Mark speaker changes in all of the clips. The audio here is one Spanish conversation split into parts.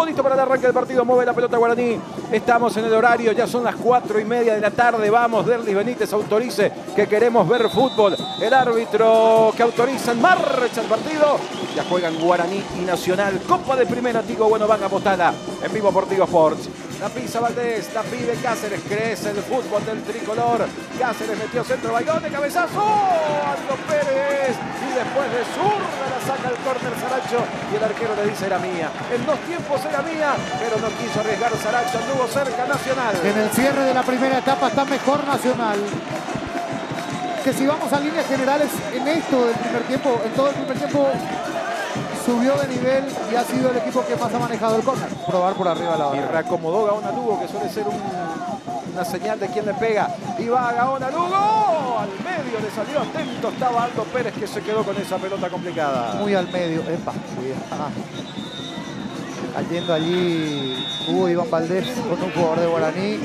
Speaker 1: Todo listo para el arranque del partido. Mueve la pelota Guaraní. Estamos en el horario. Ya son las 4:30 de la tarde. Vamos, Derlis Benítez, autorice que queremos ver fútbol. El árbitro que autoriza en marcha el partido. Ya juegan Guaraní y Nacional. Copa de Primera, Tigo Bueno, van a Botana. En vivo por Tigo Sports. La pisa Valdés, la pide Cáceres. Crece el fútbol del tricolor. Cáceres metió centro, bailón de cabezazo. Aldo Pérez. Y después de zurda la saca el córner Saracho. Y el arquero le dice: era mía. En 2 tiempos era mía, pero no quiso arriesgar Saracho. Anduvo cerca Nacional.
Speaker 2: En el cierre de la primera etapa está mejor Nacional. Que si vamos a líneas generales en esto del primer tiempo, en todo el primer tiempo subió de nivel y ha sido el equipo que más ha manejado el córner. Probar por arriba la
Speaker 1: Y reacomodó Gaona Lugo, que suele ser una señal de quién le pega. Y va Gaona Lugo. Al medio le salió atento. Estaba Aldo Pérez, que se quedó con esa pelota complicada.
Speaker 2: Muy al medio. Epa, cayendo allí Hugo Iván Valdés con un jugador de Guaraní.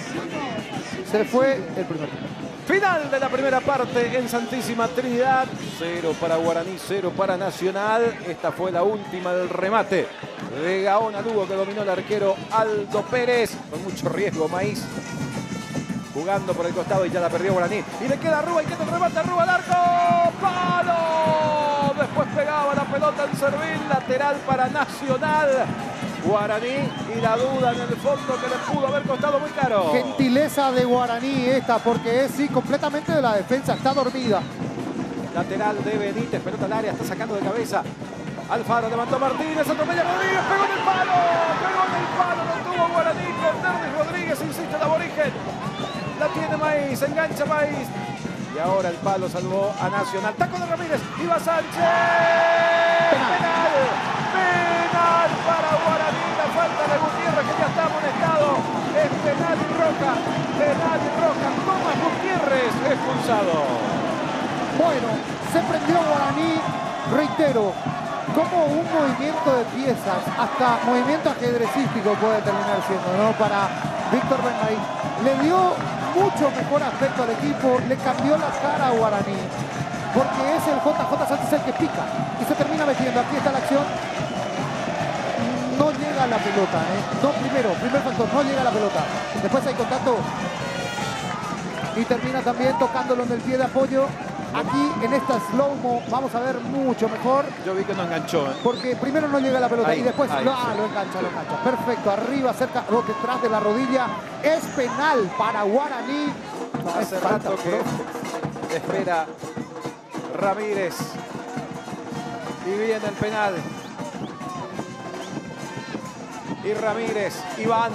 Speaker 2: Se fue el primer tiempo.
Speaker 1: Final de la primera parte en Santísima Trinidad. 0 para Guaraní, 0 para Nacional. Esta fue la última del remate de Gaona Lugo, que dominó el arquero Aldo Pérez. Con mucho riesgo, Maíz jugando por el costado y ya la perdió Guaraní. Y le queda a Rúa, y que te remata Rúa al arco. ¡Palo! Después pegaba la pelota en Servín. Lateral para Nacional. Guaraní, y la duda en el fondo que le pudo haber costado muy caro.
Speaker 2: Gentileza de Guaraní esta, porque es sí completamente de la defensa, está dormida.
Speaker 1: Lateral de Benítez, pelota al área, está sacando de cabeza. Alfaro levantó Martínez, atropella Rodríguez, pegó en el palo, lo tuvo Guaraní con Derlis Rodríguez, insiste el aborigen. La tiene Maíz, engancha Maíz. Y ahora el palo salvó a Nacional. Taco de Ramírez, iba Sánchez. Penal para Guaraní. La falta de Gutiérrez, que ya está amonestado. Es penal y roja. Tomás Gutiérrez expulsado.
Speaker 2: Bueno, se prendió Guaraní, reitero, como un movimiento de piezas, hasta movimiento ajedrecístico puede terminar siendo, ¿no? Para Víctor Benmaíz. Le dio mucho mejor aspecto al equipo, le cambió la cara a Guaraní, porque es el JJ Sánchez el que pica y se termina metiendo. Aquí está la acción. No llega a la pelota, No, primer factor, no llega a la pelota. Después hay contacto y termina también tocándolo en el pie de apoyo. Aquí en esta slow-mo vamos a ver mucho mejor.
Speaker 1: Yo vi que no enganchó.
Speaker 2: Porque primero no llega la pelota y después lo engancha. Perfecto, arriba, cerca, detrás de la rodilla. Es penal para Guaraní.
Speaker 1: Hace rato que espera Ramírez. Y viene el penal. Y Ramírez, Iván,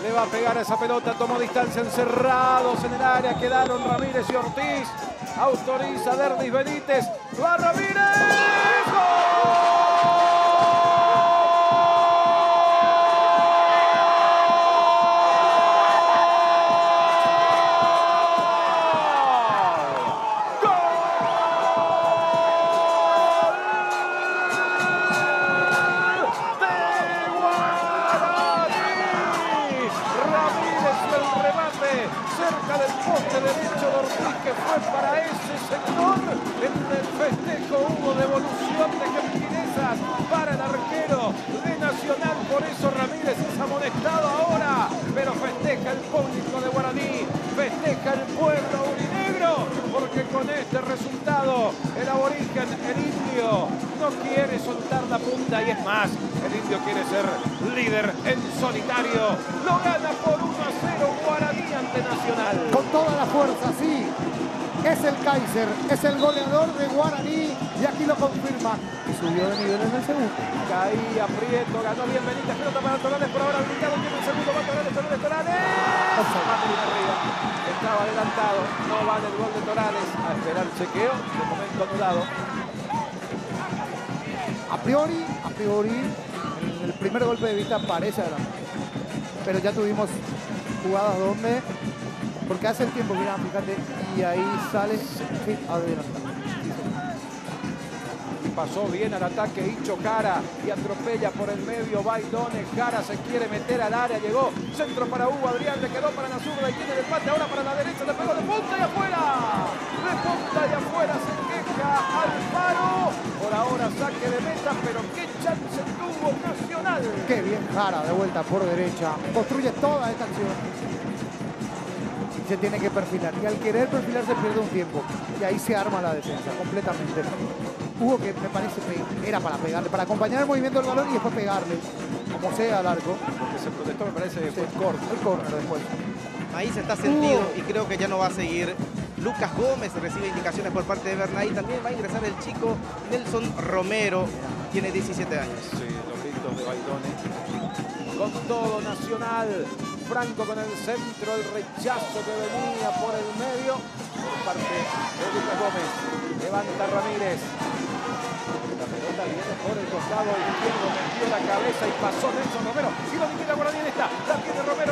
Speaker 1: le va a pegar a esa pelota, tomó distancia, encerrados en el área, quedaron Ramírez y Ortiz. Autoriza Derlis Benítez, va Ramírez, ¡gol! Derecho de Ortiz, que fue para ese sector. En el festejo hubo devolución de gentilezas para el arquero de Nacional. Por eso Ramírez es amonestado ahora, pero festeja el público de Guaraní, festeja el pueblo aurinegro, porque con este resultado el aborigen, el indio, no quiere soltar la punta, y es más, el indio quiere ser líder en solitario. Lo gana por 1-0 Guaraní ante Nacional.
Speaker 2: Con toda la fuerza, sí. Es el Kaiser, es el goleador de Guaraní y aquí lo confirma. Y subió de nivel en el segundo.
Speaker 1: Caía Prieto, ganó bien Benítez, pelota para Torales, por ahora habilitado, tiene el segundo, va Torales. Arriba. Estaba adelantado, no vale el gol de Torales. A esperar chequeo, de momento anulado.
Speaker 2: A priori, en el primer golpe de vista parece adelante. Pero ya tuvimos jugadas donde, porque hace el tiempo, mira, fíjate, y ahí sale, sí, adelante.
Speaker 1: Pasó bien al ataque Icho Cara y atropella por el medio Baidones. Cara se quiere meter al área, llegó, centro para Hugo Adrián, le quedó para la zurda y tiene el empate ahora para la derecha, le pegó de punta y afuera. De punta y afuera se queja Llega Alfaro. Por ahora saque de meta, pero qué chance tuvo Nacional.
Speaker 2: Qué bien Jara de vuelta por derecha. Construye toda esta acción. Se tiene que perfilar. Y al querer perfilarse pierde un tiempo. Y ahí se arma la defensa completamente. Hubo que, me parece, era para pegarle, para acompañar el movimiento del balón y después pegarle, como sea, al arco.
Speaker 1: Porque se protestó, me parece que fue el córner.
Speaker 2: El córner después.
Speaker 3: Ahí se está sentido y creo que ya no va a seguir. Lucas Gómez recibe indicaciones por parte de Bernay. También va a ingresar el chico Nelson Romero. Tiene 17 años.
Speaker 1: Sí, los gritos de Baidone. Con todo Nacional. Franco con el centro, el rechazo que venía por el medio. Por parte de Lucas Gómez. Levanta Ramírez. La pelota viene por el costado izquierdo, metió la cabeza y pasó Nelson Romero. Y lo liquida Guaraní en esta. La tiene Romero.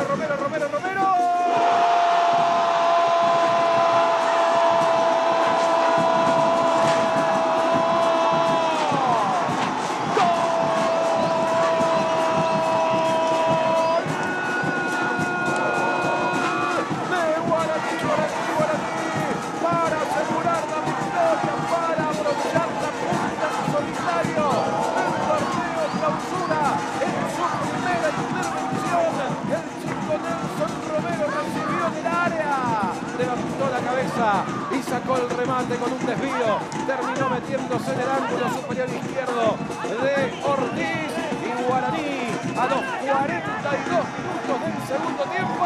Speaker 1: Y sacó el remate con un desvío. Terminó metiéndose en el ángulo superior izquierdo de Ortiz. Y Guaraní a los 42 minutos del segundo tiempo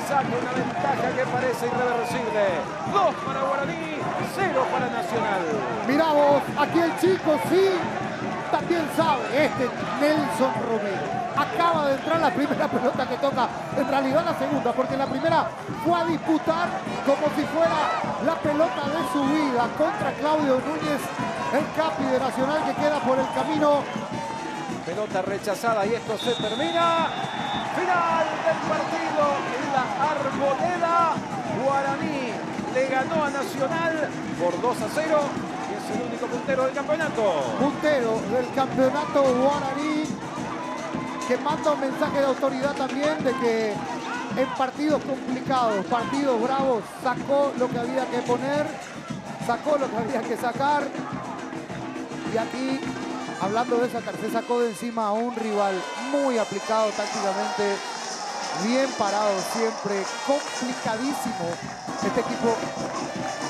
Speaker 1: saca una ventaja que parece irreversible. 2 para Guaraní, 0 para Nacional.
Speaker 2: Mirá vos, aquí el chico sí también sabe, Nelson Romero. Acaba de entrar la primera pelota que toca, en realidad la segunda, porque la primera fue a disputar como si fuera la pelota de su vida contra Claudio Núñez, el capi de Nacional que queda por el camino.
Speaker 1: Pelota rechazada y esto se termina. Final del partido en la Arboleda. Guaraní le ganó a Nacional por 2-0 y es el único puntero del campeonato.
Speaker 2: Puntero del campeonato Guaraní, que manda un mensaje de autoridad también de que en partidos complicados, partidos bravos, sacó lo que había que poner, sacó lo que había que sacar. Y aquí, hablando de sacar, se sacó de encima a un rival muy aplicado tácticamente, bien parado siempre, complicadísimo. Este equipo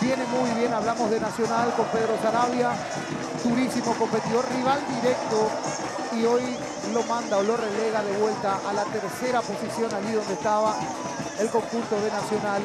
Speaker 2: viene muy bien, hablamos de Nacional con Pedro Sarabia, durísimo competidor, rival directo, y hoy lo manda o lo relega de vuelta a la tercera posición, allí donde estaba el conjunto de Nacional.